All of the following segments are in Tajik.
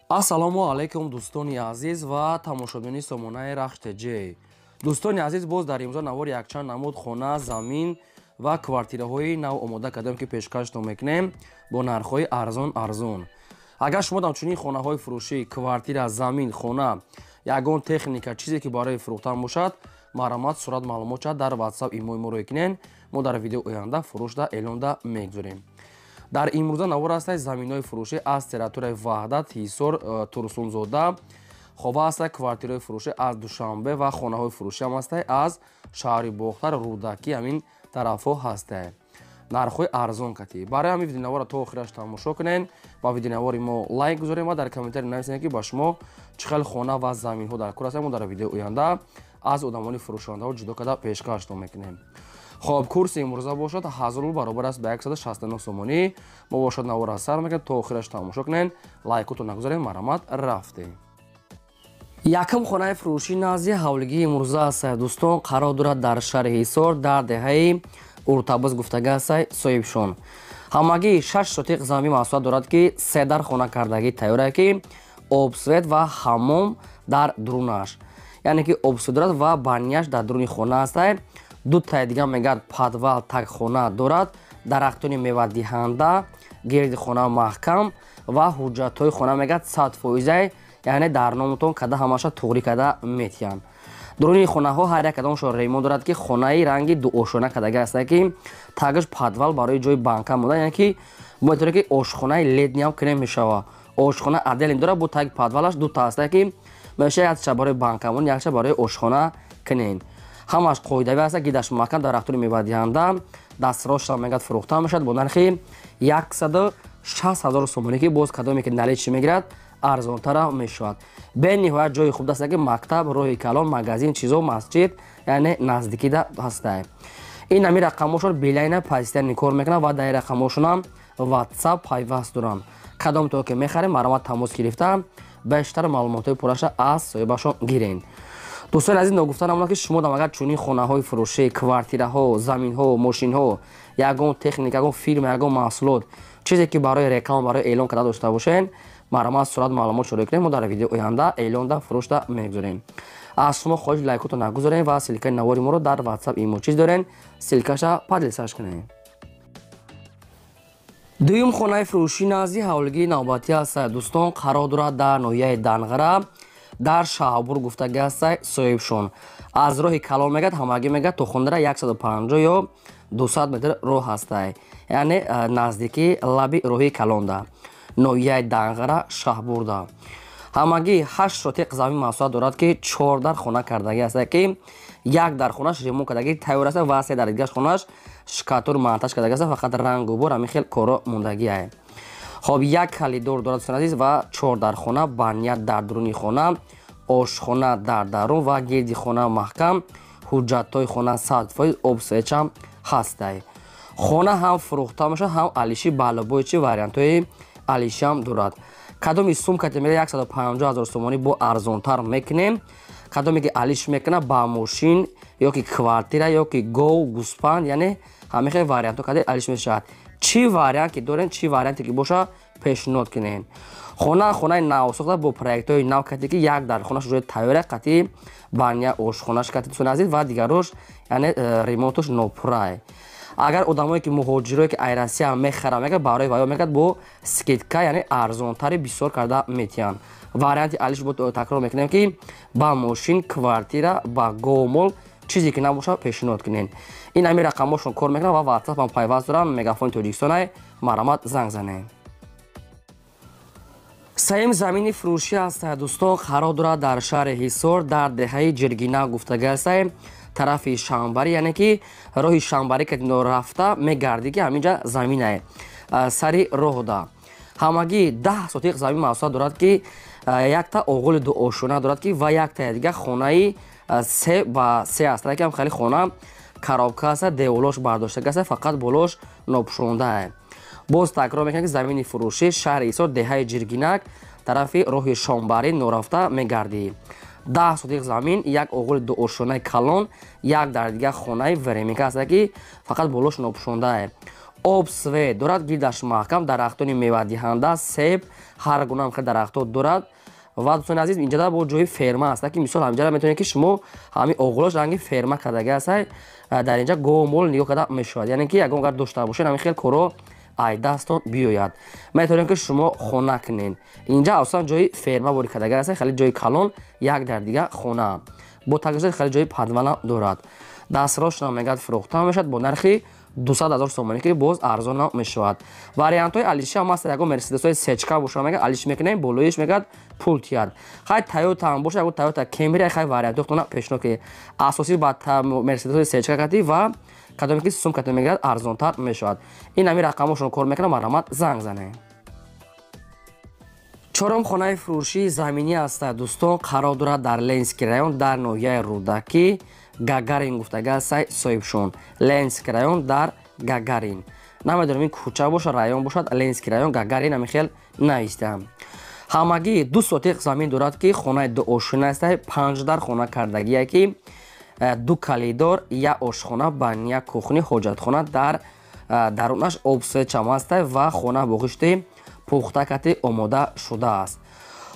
Ассалому алайкум дӯстони азиз ва тамошобини сомонаи Рахштеҷ. Дӯстони азиз, боз дар имрӯза навори якчанд намуд хона, замин ва квартираҳои нав омода кардем ки пешкашто мекунем бо нархҳои арзон. Агар шумо дар чунин хонаҳои фурӯшӣ, квартира, замин, хона, ягон техника, чизе ки барои фурӯхтан бошад, марҳамат сурат маълумот шавад дар WhatsApp имои моро кунен. Мо дар видеои оянда фурӯшда эълонда мегузорем. Дар имрӯза навор ҳастай заминҳои фурӯшӣ аз территорияи Ваҳдат, Ҳисор, Турсунзода, хова ҳастай квартираҳои фурӯшӣ аз Душанбе ва хонаҳои фурӯшӣ ҳам ҳастай аз шаҳри Бохтар, Рӯдаки ҳамин тарафҳо ҳастай. Нархҳои арзон катӣ. Барои ҳамин видеонавора то охираш тамошо кунен. Ба видеонавори мо лайк гузорем ва дар комментария нависем ки ба шумо чӣ хел хона ва заминҳо дар кор ҳастанд. Мо дар видеои оянда аз одамони фурӯшандаҳо ҷудо карда пешкашто мекунем. Хоб, курси имрӯза бошад 1000 рубл баробар аст ба 169 сомонӣ. Мо бошад навора сар мекунем. То охираш тамошо кунен. Лайкотон нагузорем. Марҳамат, рафтем. Якам хонаи фурӯшӣ назди ҳавлигии имрӯза аст. Дӯстон, қарор дорад дар шаҳри Ҳисор дар деҳаи Уртабуз гуфтага аст соҳибшон. Ҳамагӣ 6 сотиқ замин маҳсулот дорад ки 3 дар хона кардагӣ тайёрае ки обсвет ва ҳаммом дар дурунаш. Яъне ки обсвет дорад ва банияш дар дуруни хона аст. Ду тай дига мегӯяд подвал такхона дорад, дарахтони мевадиҳанда, гирди хона маҳкам ва ҳуҷҷатҳои хона мегӯяд 100%, яъне дар номатон када ҳамаша туғрӣ када метиҳанд. Дуруни хонаҳо ҳар як кадомашон ремонт дорад ки хонаи ранги дуошона кардагӣ аст ки тагаш подвал барои ҷои банка монда, яъне ки боитора ки ошхонаи ледни ҳам кунем мешава. Ошхона аделин дорад, бо таги подвалаш дута аст ки меша якча барои банка монда, якча барои ошхона кунен. ҳамаш қоидави аст, гидаш маҳкам дарахтони мевадиҳанда дастроша мегӯяд фурӯхта мешавад бо нархи 160 000 сомонӣ ки боз кадоме ки наличӣ мегирад арзонтара мешавад. бениҳоят ҷои хуб аст ки мактаб, роҳи калон, магазин, чизо, масҷид, яъне наздикида ҳастай. ин ҳамин рақамҳошон билайна пайстани кор мекунанд ва дар рақамҳошонам WhatsApp пайваст доранд. кадомтон ки мехарем марҳамат тамос гирифта бештар маълумотҳои пурраша аз соҳибашон гирен. дӯстони азиз, ногуфта намонад ки шумо агар чунин хонаҳои фурӯшӣ, квартираҳо, заминҳо, мошинҳо, ягон техника, ягон фирма, ягон маҳсулот, чизе ки барои реклама, барои эълон карда дошта бошен, марҳамат сурат маълумот шуро кунем. Мо дар видеои оянда эълонда фурӯшта мегузорем. аз шумо хоҳиш лайкотон нагузорем ва силкаи навори моро дар WhatsApp имочиз дорен, силкаша падилсаш кунем. дуюм хонаи фурӯшӣ назди ҳавлигии навбатӣ аст. дӯстон, қарор дорад дар ноҳияи Данғара дар Шаҳбур гуфтага аст соҳибшон. аз роҳи калон мегӯяд ҳамагӣ мегӯяд то хонадара 150 ё 200 метр роҳ ҳастай, яъне наздики лаби роҳи калонда. ноҳияи Данғара, Шаҳбурда. ҳамагӣ 8 сотиқ замин маҳсулот дорад ки 4 дар хона кардагӣ аст ки 1 дар хонаш ремонт кардагӣ тайёр аст ва 3 дар дигаш хонаш шкатур монтаж кардагӣ аст. фақат рангу бор ҳамин хел коро мондагиае. хоб, 1 калидор дорад дӯстони азиз ва 4 дар хона, баня дар дуруни хона, ошхона дар дарун ва гирди хона маҳкам, ҳуҷҷатҳои хона 100%, обсвечам ҳастай. хона ҳам фурӯхта мешавад, ҳам алиши балобойчи вариантҳои алишам дорад. кадоми сумкате мегӯяд 150 000 сомонӣ бо арзонтар мекунем. кадоме ки алиш мекунад ба мошин ё ки квартира ё ки гов, гӯспанд, яъне ҳамин хел вариантҳо каде алиш мешавад. чӣ вариант ки дорен, чӣ варианте ки боша пешниҳод кунен. хонаи навсохта бо проектҳои нав кате ки 1 дар хонаш ҷои тайёре қатъи баня ошхонаш кате дӯстони азиз ва дигарош яъне ремонтош нопуррае. агар одамое ки муҳоҷирое ки айрасия мехаранд мегӯяд барои ваё мегӯяд бо скидка, яъне арзонтари бисёр карда метиҳанд. варианти алиш бо такрор мекунем ки ба мошин, квартира, ба говмол чизе ки набоша пешниҳод кунен. ин ҳамин рақамҳошон кор мекунанд ва WhatsApp ҳам пайваст доранд. мегафони Тоҷикистонай, марҳамат, занг занед. сеюм замини фурӯшӣ аст. дӯстон, қарор дорад дар шаҳри Ҳисор дар деҳаи Ҷиргина гуфтага аст, тарафи Шамбарӣ, яъне ки роҳи Шамбарӣ ки рафта мегарди ки ҳаминҷа заминае сари роҳда. ҳамагӣ 10 сотиқ замин маҳсулот дорад ки якта оғули дуошона дорад ки ва якта дига хонаи 3 ба 3 аст ки ҳам хеле хона коробка аст, деволош бардоштага аст, фақат болош нопӯшондае. боз такрор мекунем ки замини фурӯшӣ шаҳри Ҳисор деҳаи Ҷиргинак тарафи роҳи Шомбарӣ норафта мегарди. 10 сотиқ замин, як оғули дуошонаи калон, як дар дига хонаи веремика аст ки фақат болош нопӯшондае. обсве дорад, гирдаш маҳкам дарахтони мевадиҳанда, себ, ҳар гуна ҳам дарахтҳо дорад. ва дӯстони азиз, инҷода бо ҷои ферма аст ки мисол ҳамҷара метавонед ки шумо ҳами оғлош ранги ферма кардаги астай, дар инҷа гов мол нигоҳ карда мешавад, яъне ки ягон гар дошта бошед ҳами хел коро ай дастон биёяд. метавонед ки шумо хона кунед. Инҷа асосан ҷои ферма бори кардаги астай, хеле ҷои калон, як дар дига хона бо такзои хеле ҷои падвана дорад. дастрошам мегӯяд фурӯхта мешавад бо нархи 200,000 сомонӣ ки боз арзон мешавад. вариантҳои алиши ҳам аст, ягон мерседесҳои сечка бошад мегӯяд алиш мекунем, болоиш мегӯяд пултияд. хай Toyota ҳам бошад, ягон Toyota Camry хай вариантҳои худтона пешниҳод ки асоси ба мерседесҳои сечка кати ва кадоме ки сумката мегӯяд арзонтар мешавад. ин ҳами рақамошон кор мекунад, маромат занг занед. чорум хонаи фурӯшии заминӣ аст дӯстон, қарор дорад дар Ленинский район дар ноҳияи Рӯдакӣ Гагарин гуфтаги астай соҳибшон. Ленинский район дар Гагарин. намедонам ин кӯча бошад, район бошад, Ленинский район Гагарин ҳами хел навистам. ҳамагӣ 2 сотиқ замин дорад ки хонаи 2 ошина астай, 5 дар хона кардагие ки 2 калидор, 1 ошхона, баня, кухни, ҳоҷатхона дар дарунаш обсвечам астай ва хона бо ғишти пухта кати омода шудааст.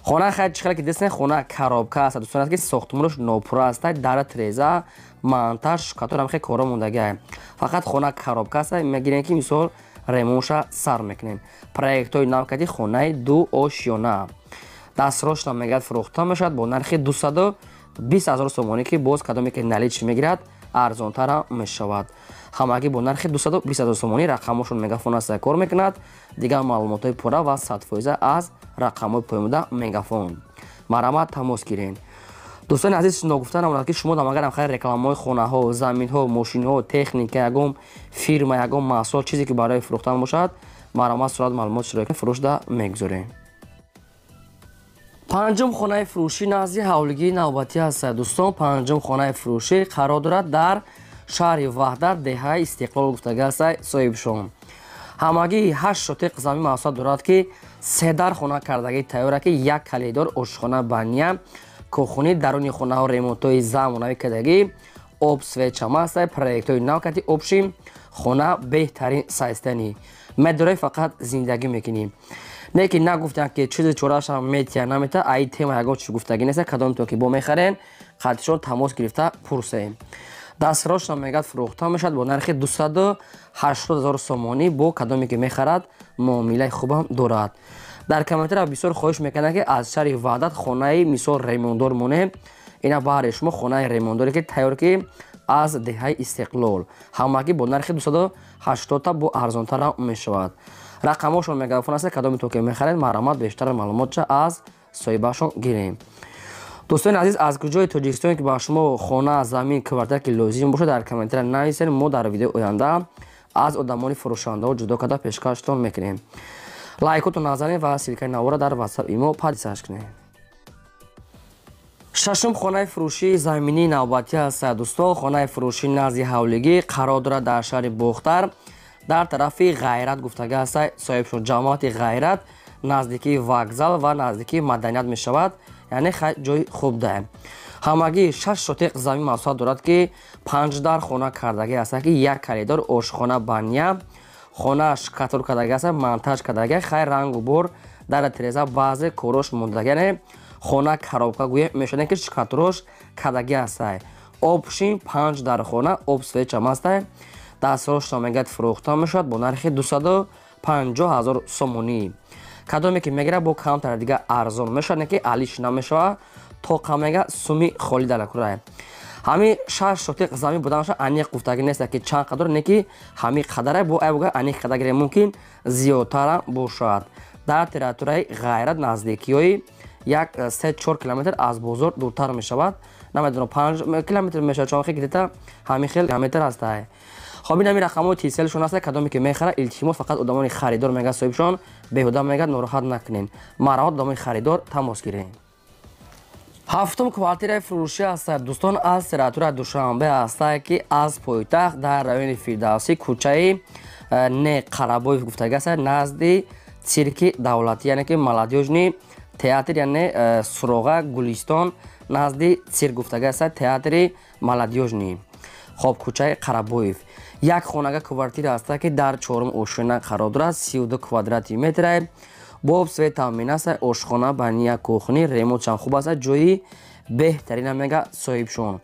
хона хай чихеле ки дестен хона коробка аст, дӯстон ки сохтмонаш нопура астай, дар треза, монтаж, катор ҳам хел коро мондагиа. фақат хона коробка аст, мегирем ки мисол ремонша сар мекунем. проектҳои нав кати хонаи 2 ошёна. дастрошам мегӯяд фурӯхта мешавад бо нархи 220,000 сомонӣ ки боз кадоме ки налич мегирад арзонтар мешавад. ҳамагӣ бо нархи 220,000 сомонӣ рақамошон мегафон аст кор мекунад. дигар маълумотои пурра ва 100% аз рақамҳои поимуда мегафон. маромат тамос гирен. дӯстони азиз, ногуфта намонад ки шумо дамагарам хай рекламаҳои хонаҳо, заминҳо, мошинҳо, техника, ягон фирма, ягон маҳсул чизе ки барои фурӯхтан бошад, маромат сурат маълумот широки фурӯшда мегузорем. панҷум хонаи фурӯшӣ назди ҳавлигии навбатӣ аст дӯстон. панҷум хонаи фурӯшӣ қарор дорад дар шаҳри ваҳдат, деҳаи Истиқлол гуфтаги астай соҳибшон. ҳамагӣ 8 сотиқ замин маҳсулот дорад ки 3 дар хона кардагии тайёра ки 1 калидор, ошхона, баня, кухни, даруни хонаҳо ремонтҳои замонавӣ кардагӣ, обсвечам астай, проектҳои нав кати обшим, хона беҳтарин сайстанӣ. медорай фақат зиндагӣ мекунем. не ки нагуфтем ки чизи чораашам метия намета, аи тема ягон чиз гуфтагӣ неста, кадомтон ки бо мехарен қатишон тамос гирифта пурсем. дастрошам мегӯяд фурӯхта мешавад бо нархи 280,000 сомонӣ, бо кадоме ки мехарад муомилаи хубам дорад. дар комментария бисёр хоҳиш мекунам ки аз шаҳри ваҳдат хонаи мисол ремондор монем, ина баҳри шумо хонаи ремондоре ки тайёр ки аз деҳаи Истиқлол, ҳамагӣ бо нархи 280 бо арзонтар мешавад. рақамошон мегафон аст, кадометон ки мехаред маромат бештар маълумотша аз соҳибашон гирем. дӯстони азиз, аз куҷои Тоҷикистон ки ба шумо хона, замин, квартира ки лозим бошад дар комментария нависед. мо дар видеои оянда аз одамони фурӯшандаҳо ҷудо карда пешкаштон мекунем. лайкотон назанед ва силкаи навора дар WhatsApp имо падисаш кунед. шашум хонаи фурӯшии заминии навбатӣ аст дӯстон. хонаи фурӯшии назди ҳавлигӣ қарор дорад дар шаҳри Бохтар, дар тарафи Ғайрат гуфтаги астай соҳибшон. ҷамоати Ғайрат наздикии вокзал ва наздикии маданият мешавад, яъне хай ҷои хуб даем. ҳамагӣ 6 сотиқ замин маҳсулот дорад ки 5 дар хона кардагӣ аст ки 1 калидор, ошхона, баня, хонааш катор кардагӣ аст, монтаж кардагӣ, хай рангу бор дар треза баъзе корош мондагӣ, яъне хона коробка гӯем мешавад ки каторош кардагӣ астай. обшин 5 дар хона, обсвечам астай. дастрошам мегӯяд фурӯхта мешавад бо нархи 250,000 сомонӣ. кадоме ки мегирад бо камтар дига арзон мешавад, не ки алиш намешавад, тоқа мега суми холӣ далакурае. ҳами 6 сотиқ замин буданаша аниқ гуфтагӣ неста ки чанд қадр, не ки ҳами қадаре бо айбуга аниқ қадагире мумкин зиёдтара бошад. дар территорияи Ғайрат наздикиёи 3-4 километр аз бозор дуртар мешавад. намедонам 5 километр мешавад, чон хел дита ҳами хел километр астай. хоб ин ҳами рақамҳои телефоншон аст, кадоме ки мехара илтимос фақат одамони харидор мегӯяд соҳибшон, беҳуда мегӯяд нороҳат накунен. маромат одамони харидор тамос гирем. ҳафтум квартираи фурӯшӣ аст дӯстон, аз территорияи Душанбе аст ки аз пойтахт дар райони Фирдавсӣ, кӯчаи Не Қарабоев гуфтаги аст, назди цирки давлатӣ, яъне ки молодёжни театр, яъне суроға Гулистон, назди цирк гуфтаги аст, театри молодёжни. хоб кӯчаи Қарабоев. як хонага квартира аст ки дар 4 ошина қарор дорад, 32 квадрати метр, бо свет таъмин аст, ошхона, бания, кухни, ремонт чанд хуб аст, ҷои беҳтарина мега соҳибшон.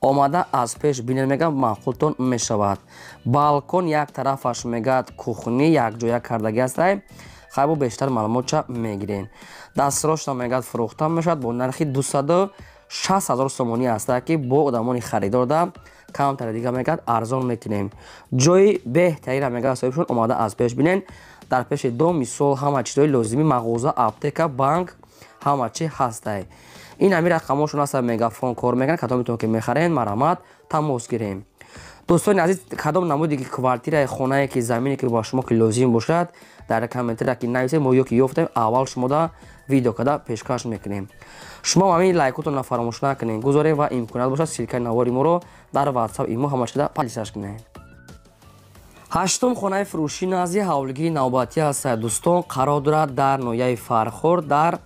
Омада аз пеш бинед мега маъқултон мешавад. Балкон як тарафаш мегад кухни якҷоя кардагӣ аст. хайбо бештар маълумотша мегирен. Дастрошна мегад фурӯхта мешавад бо нархи 260 000 сомонӣ аст ки бо одамони харидор да камтари дига мегад арзон мекунем. ҷои беҳтарина мегад соҳибшон. омада аз пеш бинен. дар пеши дом мисол ҳама чизҳои лозимӣ мағоза, аптека, банк ҳама чи ҳастай. ин ҳамин рақамошон аста мегафон кор мекунад. кадом метавон ки мехарен марамат тамос гирем. дӯстони азиз, кадом намуди ки квартира хонае ки замине ки ба шумо ки лозим бошад дар комментария ки нависед, мо ё ки ёфтем аввал шумо да видео када пешкаш мекунем. шумо ҳамин лайкотонро фаромӯш накунед, гузоред ва имконият бошад силкаи навори моро дар WhatsApp имо ҳама чида падисаш кунед. ҳаштум хонаи фурӯши назди ҳавлигири навбатӣ аст. дӯстон, қарор дорад дар ноҳияи Фархор дар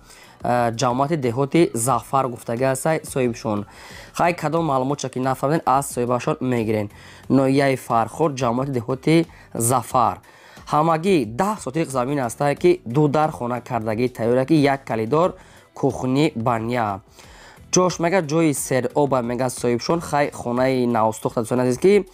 ҷамоати деҳоти Зафар гуфтагӣ аст соҳибшон. хай кадом маълумотша ки нафаҳмиден аз соҳибашон мегирен. ноҳияи Фархор, ҷамоати деҳоти Зафар. ҳамагӣ 10 сотиқ замин аст ки ду дар хона кардагӣ тайёра ки як калидор кухни бания. ҷош мега ҷои сероба мега соҳибшон. хай хонаи навсохта дӯстони азиз ки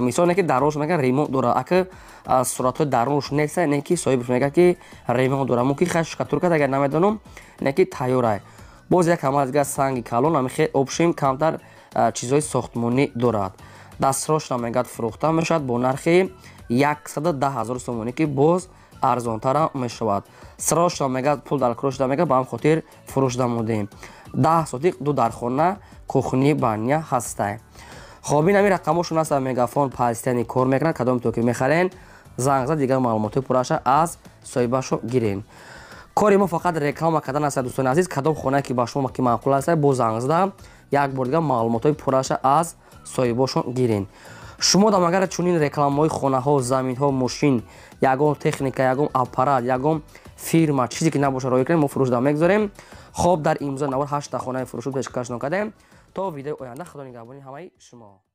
мисол не ки дарош мега ремонт дора, ака суратҳои дарунш неста, не ки соҳибш мега ки ремонт дора. муки хай шукатуркад агар намедонам, не ки тайёрай. боз як ҳама дигар санги калон, амихе обшим камтар чизҳои сохтмонӣ дорад. дастрошна мегад фурӯхта мешавад бо нархи 110 000 сомонӣ ки боз арзонтара мешавад. срошна мегад пул дар крош мега ба ҳам хотир фурӯш намудем. 10 сотиқ ду дар хона кухни бания ҳастай. хоб ин ҳамин рақамошон аста мегафон пазистиани кор мекунад. кадом метавон ки мехарен занг зад дигар маълумоти пурраша аз соҳибашо гирен. кори мо фақат реклама кардан аст. дӯстони азиз, кадом хонае ки ба шумо ки маъқул аст, бо занг зада як бор дигар маълумотҳои пурраша аз соҳибошон гирен. шумо дам агар чунин рекламаҳои хонаҳо, заминҳо, мошин, ягон техника, ягон аппарат, ягон фирма чизе ки набоша роя кунем, мо фурӯшда мегузорем. хоб дар имзои навор 8 хонаи фурӯши пешкаш накардем. то видеои оянда худо нигаҳбони ҳамаи шумо.